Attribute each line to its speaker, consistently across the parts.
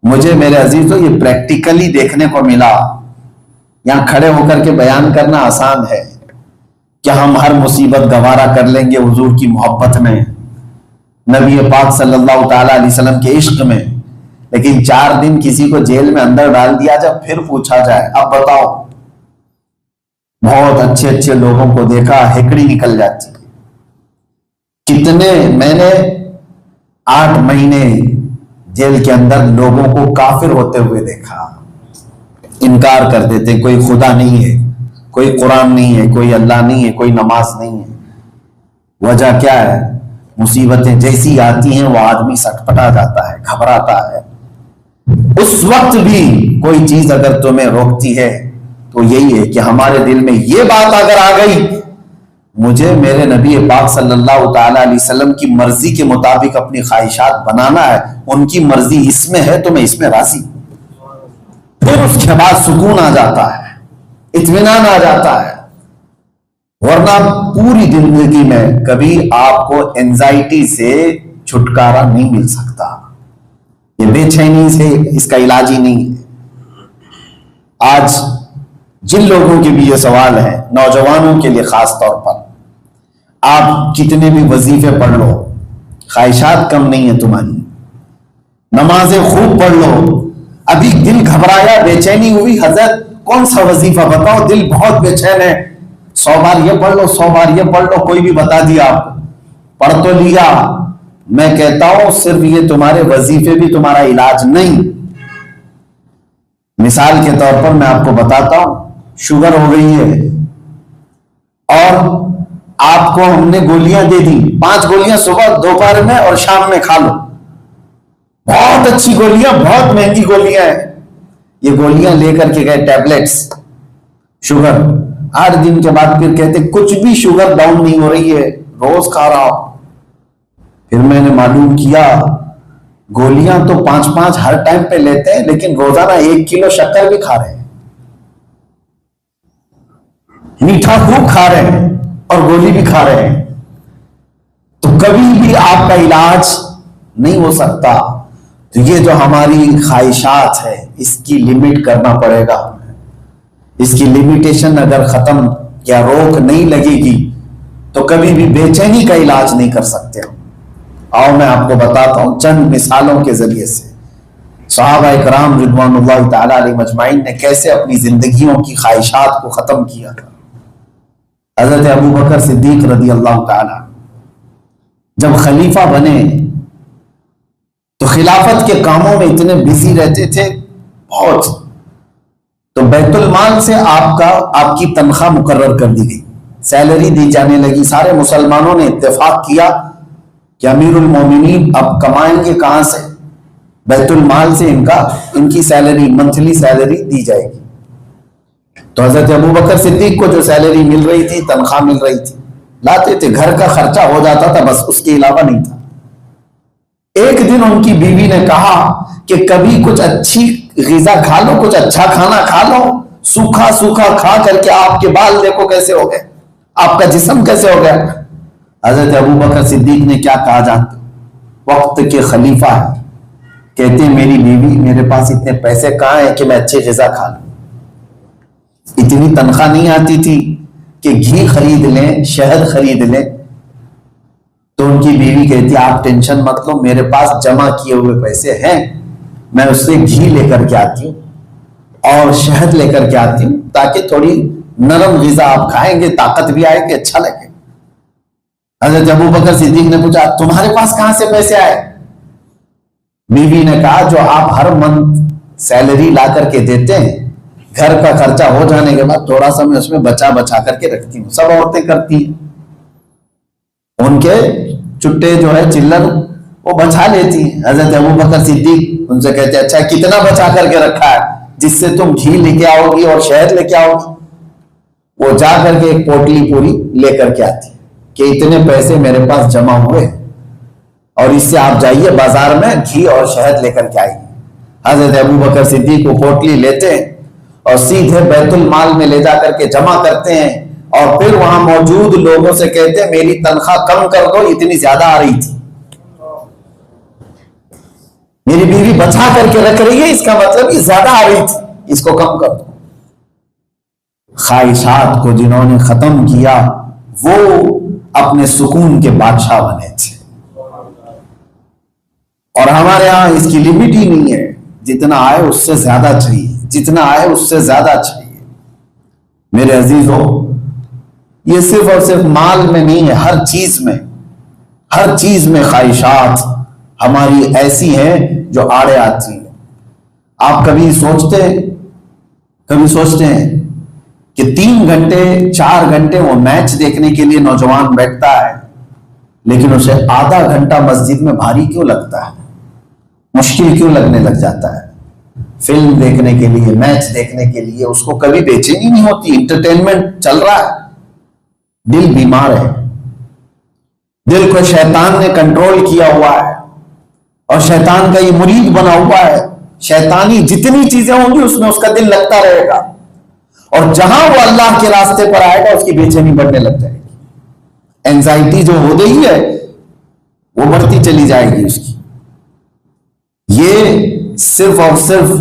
Speaker 1: مجھے میرے عزیزوں یہ پریکٹیکلی دیکھنے کو ملا. یہاں کھڑے ہو کر کے بیان کرنا آسان ہے کہ ہم ہر مصیبت گوارا کر لیں گے حضور کی محبت میں، نبی پاک صلی اللہ تعالی علیہ وسلم کے عشق میں. لیکن 4 دن کسی کو جیل میں اندر ڈال دیا جب پھر پوچھا جائے اب بتاؤ. بہت اچھے اچھے لوگوں کو دیکھا ہکڑی نکل جاتی. کتنے میں نے 8 مہینے جیل کے اندر لوگوں کو کافر ہوتے ہوئے دیکھا، انکار کر دیتے کوئی خدا نہیں ہے، کوئی قرآن نہیں ہے، کوئی اللہ نہیں ہے، کوئی نماز نہیں ہے. وجہ کیا ہے؟ مصیبتیں جیسی آتی ہیں وہ آدمی سٹپٹا جاتا ہے، گھبراتا ہے. اس وقت بھی کوئی چیز اگر تمہیں روکتی ہے تو یہی ہے کہ ہمارے دل میں یہ بات اگر آ گئی مجھے میرے نبی پاک صلی اللہ تعالی علیہ وسلم کی مرضی کے مطابق اپنی خواہشات بنانا ہے، ان کی مرضی اس میں ہے تو میں اس میں راضی. پھر اس کے بعد سکون آ جاتا ہے، اطمینان آ جاتا ہے. ورنہ پوری زندگی میں کبھی آپ کو اینزائٹی سے چھٹکارا نہیں مل سکتا. یہ بے چینی سے اس کا علاج ہی نہیں ہے. آج جن لوگوں کے بھی یہ سوال ہے، نوجوانوں کے لیے خاص طور پر، آپ کتنے بھی وظیفے پڑھ لو خواہشات کم نہیں ہے تمہاری، نمازیں خوب پڑھ لو، ابھی دل گھبرایا بے چینی ہوئی، حضرت کون سا وظیفہ بتاؤ، دل بہت بے چین ہے، 100 بار یہ پڑھ لو 100 بار یہ پڑھ لو، کوئی بھی بتا دیا آپ کو، پڑھ تو لیا. میں کہتا ہوں صرف یہ تمہارے وظیفے بھی تمہارا علاج نہیں. مثال کے طور پر میں آپ کو بتاتا ہوں، شوگر ہو گئی ہے اور آپ کو ہم نے گولیاں دے دی، 5 گولیاں صبح دوپہر میں اور شام میں کھا لو. بہت اچھی گولیاں، بہت مہنگی گولیاں ہیں. یہ گولیاں لے کر کے گئے ٹیبلٹس شوگر، 8 دن کے بعد پھر کہتے کچھ بھی شوگر ڈاؤن نہیں ہو رہی ہے، روز کھا رہا ہوں. پھر میں نے معلوم کیا گولیاں تو 5 ہر ٹائم پہ لیتے ہیں لیکن روزانہ 1 کلو شکر بھی کھا رہے ہیں، میٹھا خوب کھا رہے ہیں اور گولی بھی کھا رہے ہیں. تو کبھی بھی آپ کا علاج نہیں ہو سکتا. تو یہ جو ہماری خواہشات ہے اس کی لمٹ کرنا پڑے گا. اس کی لمیٹیشن اگر ختم یا روک نہیں لگے گی تو کبھی بھی بے چینی کا علاج نہیں کر سکتے. آؤ میں آپ کو بتاتا ہوں چند مثالوں کے ذریعے سے صحابہ کرام رضوان اللہ تعالی علیہ مجمعین نے کیسے اپنی زندگیوں کی خواہشات کو ختم کیا تھا. حضرت ابو بکر صدیق رضی اللہ تعالی جب خلیفہ بنے تو خلافت کے کاموں میں اتنے بزی رہتے تھے بہت، تو بیت المال سے آپ کی تنخواہ مقرر کر دی گئی، سیلری دی جانے لگی. سارے مسلمانوں نے اتفاق کیا کہ امیر المومنین اب کمائیں گے کہاں سے؟ بیت المال سے ان کی سیلری، منتھلی سیلری دی جائے گی. تو حضرت ابو بکر صدیق کو جو سیلری مل رہی تھی، تنخواہ مل رہی تھی، لاتے تھے، گھر کا خرچہ ہو جاتا تھا، بس اس کے علاوہ نہیں تھا. ایک دن ان کی بیوی نے کہا کہ کبھی کچھ اچھی غذا کھا لو، کچھ اچھا کھانا کھا لو، سوکھا سوکھا کھا کر کے آپ کے بال دیکھو کیسے ہو گئے، آپ کا جسم کیسے ہو گیا. حضرت ابو بکر صدیق نے کیا کہا جانتے؟ وقت کے خلیفہ ہے، کہتے ہیں میری بیوی میرے پاس اتنے پیسے کہاں ہیں کہ میں اچھی غذا کھا لوں. اتنی تنخواہ نہیں آتی تھی کہ گھی خرید لیں، شہد خرید لیں. تو ان کی بیوی کہتی آپ ٹینشن مت لو، میرے پاس جمع کیے ہوئے پیسے ہیں، میں اس سے گھی لے کر کے آتی ہوں اور شہد لے کر کے آتی ہوں تاکہ تھوڑی نرم غذا آپ کھائیں گے، طاقت بھی آئے گی، اچھا لگے. حضرت ابو بکر صدیق نے پوچھا تمہارے پاس کہاں سے پیسے آئے؟ بیوی نے کہا جو آپ ہر منتھ سیلری لا کر کے دیتے ہیں، گھر کا خرچہ ہو جانے کے بعد تھوڑا سا میں اس میں بچا کر کے رکھتی ہوں. سب عورتیں کرتی ہیں، ان کے چٹے جو ہے چلر وہ بچا لیتی ہیں. حضرت ابو بکر صدیق ان سے کہتے ہیں اچھا کتنا بچا کر کے رکھا ہے جس سے تم گھی لے کے آؤ گی اور شہد لے کے آؤ گی؟ وہ جا کر کے ایک پوٹلی پوری لے کر کے آتی کہ اتنے پیسے میرے پاس جمع ہوئے اور اس سے آپ جائیے بازار میں گھی اور شہد لے کر کے آئیے. حضرت ابو بکر صدیق وہ پوٹلی لیتے ہیں اور سیدھے بیت المال میں لے جا کر کے جمع کرتے ہیں اور پھر وہاں موجود لوگوں سے کہتے ہیں میری تنخواہ کم کر دو، اتنی زیادہ آ رہی تھی. میری بیوی بچا کر کے رکھ رہی ہے، اس کا مطلب یہ زیادہ آ رہی تھی، اس کو کم کر دو۔ خواہشات کو جنہوں نے ختم کیا وہ اپنے سکون کے بادشاہ بنے تھے، اور ہمارے ہاں اس کی لمٹ ہی نہیں ہے، جتنا آئے اس سے زیادہ چاہیے، جتنا آئے اس سے زیادہ چاہیے۔ میرے عزیزوں، یہ صرف اور صرف مال میں نہیں ہے، ہر چیز میں خواہشات ہماری ایسی ہیں جو آڑے آتی ہیں۔ آپ کبھی سوچتے ہیں کہ 3 گھنٹے 4 گھنٹے وہ میچ دیکھنے کے لیے نوجوان بیٹھتا ہے، لیکن اسے آدھا گھنٹہ مسجد میں بھاری کیوں لگتا ہے، مشکل کیوں لگنے لگ جاتا ہے؟ فلم دیکھنے کے لیے، میچ دیکھنے کے لیے اس کو کبھی بے چینی نہیں ہوتی، انٹرٹینمنٹ چل رہا ہے۔ دل بیمار ہے، دل کو شیطان نے کنٹرول کیا ہوا ہے، اور شیطان کا یہ مرید بنا ہوا ہے۔ شیطانی جتنی چیزیں ہوں گی اس میں اس کا دل لگتا رہے گا، اور جہاں وہ اللہ کے راستے پر آئے گا اس کی بے چینی بڑھنے لگ جائے گی، اینزائٹی جو ہو گئی ہے وہ بڑھتی چلی جائے گی اس کی۔ یہ صرف اور صرف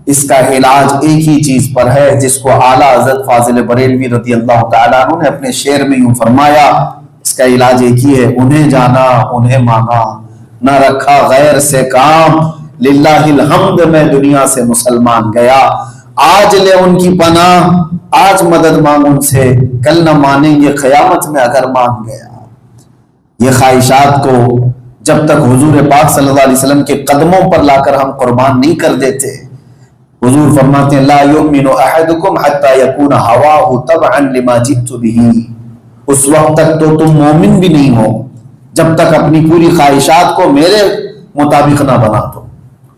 Speaker 1: اس کا علاج ایک ہی چیز پر ہے، جس کو اعلیٰ حضرت فاضل بریلوی رضی اللہ تعالیٰ عنہ نے اپنے شعر میں یوں فرمایا، اس کا علاج ایک ہی ہے، انہیں جانا انہیں مانا، نہ رکھا غیر سے کام، للہ الحمد میں دنیا سے مسلمان گیا۔ آج لے ان کی پناہ، آج مدد مانگ ان سے، کل نہ مانیں گے قیامت میں اگر مان گیا۔ یہ خواہشات کو جب تک حضور پاک صلی اللہ علیہ وسلم کے قدموں پر لا کر ہم قربان نہیں کر دیتے، حضور فرماتے ہیں لا یؤمن احدکم حتی یکون ہواہ تبعا لما جئت بہ، اس وقت تک تو تم مومن بھی نہیں ہو جب تک اپنی پوری خواہشات کو میرے مطابق نہ بنا دو،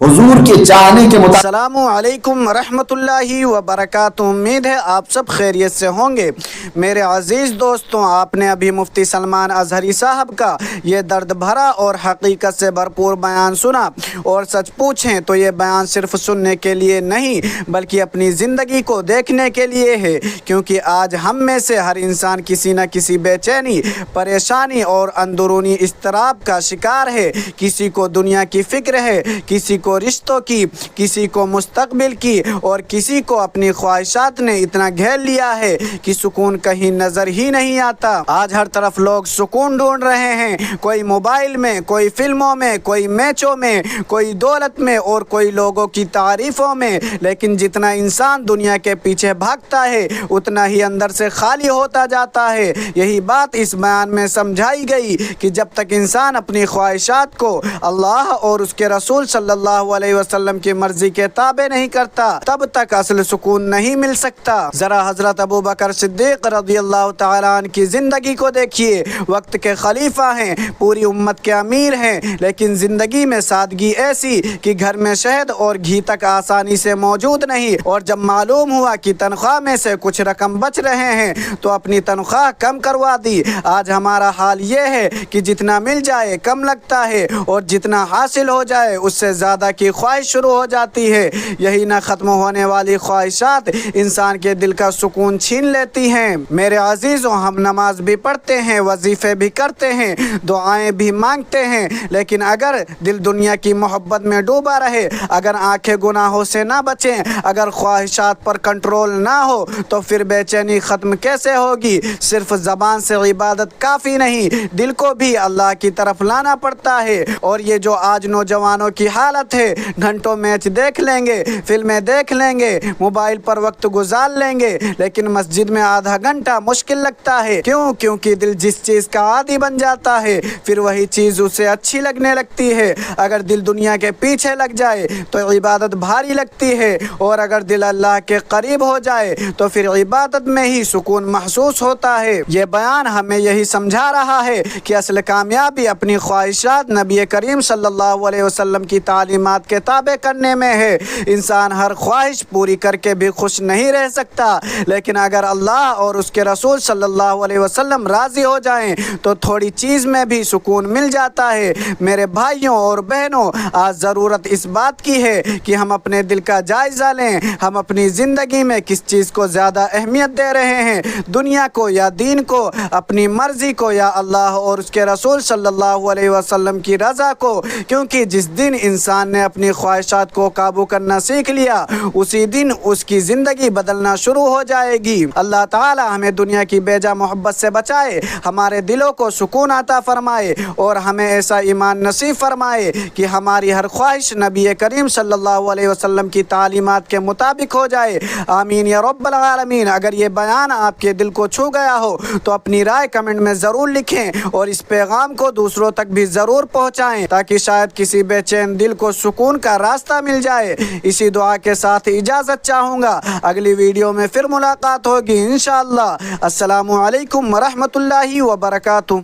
Speaker 1: حضور کے چاہنے کے مطابق۔
Speaker 2: السلام علیکم ورحمۃ اللہ وبرکاتہ، امید ہے آپ سب خیریت سے ہوں گے۔ میرے عزیز دوستوں، آپ نے ابھی مفتی سلمان اظہری صاحب کا یہ درد بھرا اور حقیقت سے بھرپور بیان سنا، اور سچ پوچھیں تو یہ بیان صرف سننے کے لیے نہیں بلکہ اپنی زندگی کو دیکھنے کے لیے ہے، کیونکہ آج ہم میں سے ہر انسان کسی نہ کسی بے چینی، پریشانی اور اندرونی اضطراب کا شکار ہے۔ کسی کو دنیا کی فکر ہے، کسی کو رشتوں کی، کسی کو مستقبل کی، اور کسی کو اپنی خواہشات نے اتنا گھیر لیا ہے کہ سکون کہیں نظر ہی نہیں آتا۔ آج ہر طرف لوگ سکون ڈھونڈ رہے ہیں، کوئی موبائل میں، کوئی فلموں میں، کوئی میچوں میں، کوئی دولت میں، اور کوئی لوگوں کی تعریفوں میں، لیکن جتنا انسان دنیا کے پیچھے بھاگتا ہے اتنا ہی اندر سے خالی ہوتا جاتا ہے۔ یہی بات اس بیان میں سمجھائی گئی کہ جب تک انسان اپنی خواہشات کو اللہ اور اس کے رسول صلی اللہ علیہ وسلم کی مرضی کے تابع نہیں کرتا تب تک اصل سکون نہیں مل سکتا۔ ذرا حضرت ابو بکر صدیق رضی اللہ تعالیٰ عنہ کی زندگی کو دیکھیے، وقت کے خلیفہ ہیں، پوری امت کے امیر ہیں، لیکن زندگی میں سادگی ایسی کہ گھر میں شہد اور گھی تک آسانی سے موجود نہیں، اور جب معلوم ہوا کہ تنخواہ میں سے کچھ رقم بچ رہے ہیں تو اپنی تنخواہ کم کروا دی۔ آج ہمارا حال یہ ہے کہ جتنا مل جائے کم لگتا ہے، اور جتنا حاصل ہو جائے اس سے زیادہ کی خواہش شروع ہو جاتی ہے۔ یہی نہ ختم ہونے والی خواہشات انسان کے دل کا سکون چھین لیتی ہیں۔ میرے عزیزوں، ہم نماز بھی پڑھتے ہیں، وظیفے بھی کرتے ہیں، دعائیں بھی مانگتے ہیں، لیکن اگر دل دنیا کی محبت میں ڈوبا رہے، اگر آنکھیں گناہوں سے نہ بچیں، اگر خواہشات پر کنٹرول نہ ہو تو پھر بے چینی ختم کیسے ہوگی؟ صرف زبان سے عبادت کافی نہیں، دل کو بھی اللہ کی طرف لانا پڑتا ہے۔ اور یہ جو آج نوجوانوں کی حالت ہے، گھنٹوں میچ دیکھ لیں گے، فلمیں دیکھ لیں گے، موبائل پر وقت گزار لیں گے، لیکن مسجد میں آدھا گھنٹہ مشکل لگتا ہے۔ کیونکہ دل جس چیز کا عادی بن جاتا ہے پھر وہی چیز اسے اچھی لگنے لگتی ہے۔ اگر دل دنیا کے پیچھے لگ جائے تو عبادت بھاری لگتی ہے، اور اگر دل اللہ کے قریب ہو جائے تو پھر عبادت میں ہی سکون محسوس ہوتا ہے۔ یہ بیان ہمیں یہی سمجھا رہا ہے کہ اصل کامیابی اپنی خواہشات نبی کریم صلی اللہ علیہ وسلم کی تعلیمات کے تابع کرنے میں ہے۔ انسان ہر خواہش پوری کر کے بھی خوش نہیں رہ سکتا، لیکن اگر اللہ اور اس کے رسول صلی اللہ علیہ وسلم راضی ہو جائیں تو تھوڑی چیز میں بھی سکون مل جاتا ہے۔ میرے بھائیوں اور بہنوں، آج ضرورت اس بات کی ہے کہ ہم اپنے دل کا جائزہ لیں، ہم اپنی زندگی میں کس چیز کو زیادہ اہمیت دے رہے ہیں، دنیا کو یا دین کو، اپنی مرضی کو یا اللہ اور اس کے رسول صلی اللہ علیہ وسلم کی رضا کو؟ کیونکہ جس دن انسان نے نے اپنی خواہشات کو قابو کرنا سیکھ لیا اسی دن اس کی زندگی بدلنا شروع ہو جائے گی۔ اللہ تعالی ہمیں دنیا کی بیجا محبت سے بچائے، ہمارے دلوں کو سکون عطا فرمائے اور ہمیں ایسا ایمان نصیب فرمائے کہ ہماری ہر خواہش نبی کریم صلی اللہ علیہ وسلم کی تعلیمات کے مطابق ہو جائے۔ آمین یا رب العالمین۔ اگر یہ بیان آپ کے دل کو چھو گیا ہو تو اپنی رائے کمنٹ میں ضرور لکھیں اور اس پیغام کو دوسروں تک بھی ضرور پہنچائیں تاکہ شاید کسی بے چین دل کو سکون کا راستہ مل جائے۔ اسی دعا کے ساتھ اجازت چاہوں گا، اگلی ویڈیو میں پھر ملاقات ہوگی انشاءاللہ۔ السلام علیکم ورحمۃ اللہ وبرکاتہ۔